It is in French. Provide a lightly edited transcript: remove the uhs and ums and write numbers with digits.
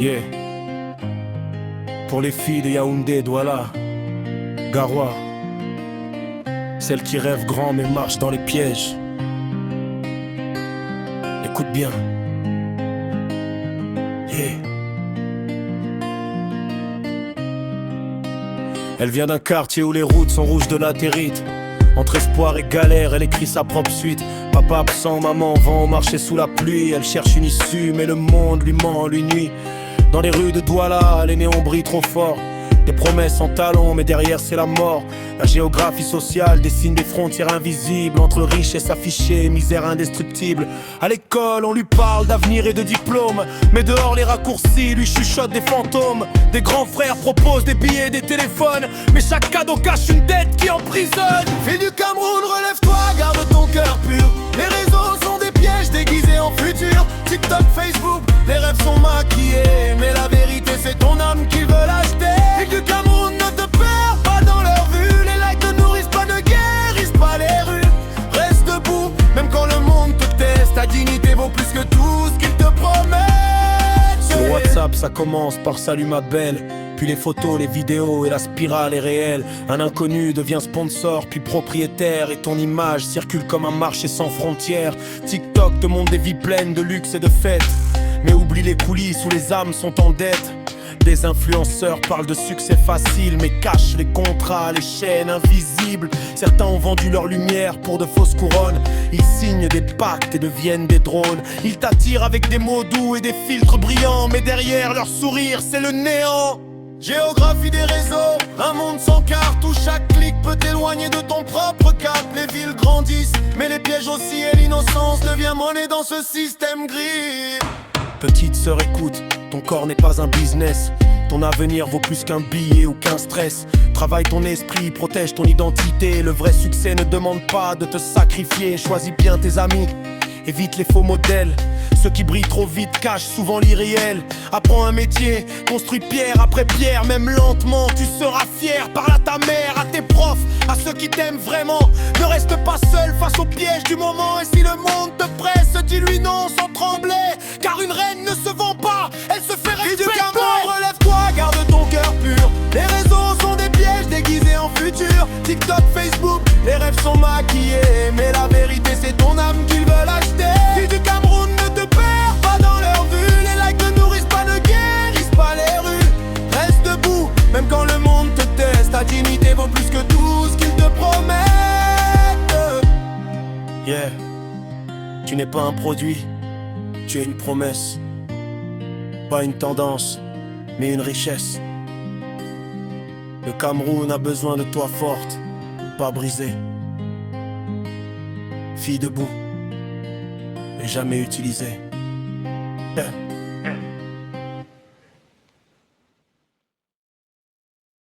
Yeah. Pour les filles de Yaoundé, Douala, Garoua, celles qui rêvent grand mais marchent dans les pièges. Écoute bien. Yeah. Elle vient d'un quartier où les routes sont rouges de latérite. Entre espoir et galère, elle écrit sa propre suite. Papa absent, maman vend au marché sous la pluie. Elle cherche une issue, mais le monde lui ment, lui nuit. Dans les rues de Douala, les néons brillent trop fort. Des promesses en talons, mais derrière c'est la mort. La géographie sociale dessine des frontières invisibles entre richesse affichée et misère indestructible. À l'école, on lui parle d'avenir et de diplôme, mais dehors les raccourcis lui chuchotent des fantômes. Des grands frères proposent des billets et des téléphones, mais chaque cadeau cache une dette qui emprisonne. Fille du Cameroun, relève-toi, garde ton cœur pur. Les réseaux sont des pièges déguisés en futur. TikTok, Facebook, les rêves sont maquillés, mais la vérité c'est ton âme qu'ils veulent acheter. Fille du Cameroun, ne te perds pas dans leur vue. Les likes ne nourrissent pas, ne guérissent pas les rues. Reste debout, même quand le monde te teste. Ta dignité vaut plus que tout ce qu'ils te promettent. Sur WhatsApp, ça commence par salut ma belle. Puis les photos, les vidéos et la spirale est réelle. Un inconnu devient sponsor, puis propriétaire. Et ton image circule comme un marché sans frontières. TikTok te montre des vies pleines de luxe et de fêtes, mais oublie les coulisses où les âmes sont en dette. Des influenceurs parlent de succès facile, mais cachent les contrats, les chaînes invisibles. Certains ont vendu leur lumière pour de fausses couronnes. Ils signent des pactes et deviennent des drones. Ils t'attirent avec des mots doux et des filtres brillants, mais derrière leur sourire c'est le néant. Géographie des réseaux, un monde sans carte où chaque clic peut t'éloigner de ton propre cap. Les villes grandissent, mais les pièges aussi, et l'innocence devient monnaie dans ce système gris. Petite sœur, écoute, ton corps n'est pas un business. Ton avenir vaut plus qu'un billet ou qu'un stress. Travaille ton esprit, protège ton identité. Le vrai succès ne demande pas de te sacrifier. Choisis bien tes amis, évite les faux modèles. Ceux qui brillent trop vite cachent souvent l'irréel. Apprends un métier, construis pierre après pierre. Même lentement, tu seras fier. Parle à ta mère, à tes profs, à ceux qui t'aiment vraiment. Ne reste pas seul face au piège du moment. Et si le monde te presse, dis-lui non sans trembler. Car une reine ne se vend pas, elle se fait respecter. Fille du Cameroun, relève-toi, garde ton cœur pur. Les réseaux sont des pièges déguisés en futur. TikTok, Facebook, les rêves sont maquillés, mais la vérité c'est ton âme qu'ils veulent acheter. Fille du Cameroun, ne te perds pas dans leur vue. Les likes ne nourrissent pas, ne guérissent pas les rues. Reste debout, même quand le monde te teste. Ta dignité vaut plus que tout ce qu'ils te promettent. Yeah. Tu n'es pas un produit, tu es une promesse. Pas une tendance, mais une richesse. Le Cameroun a besoin de toi forte, pas brisée. Fille debout, et jamais utilisée. Yeah.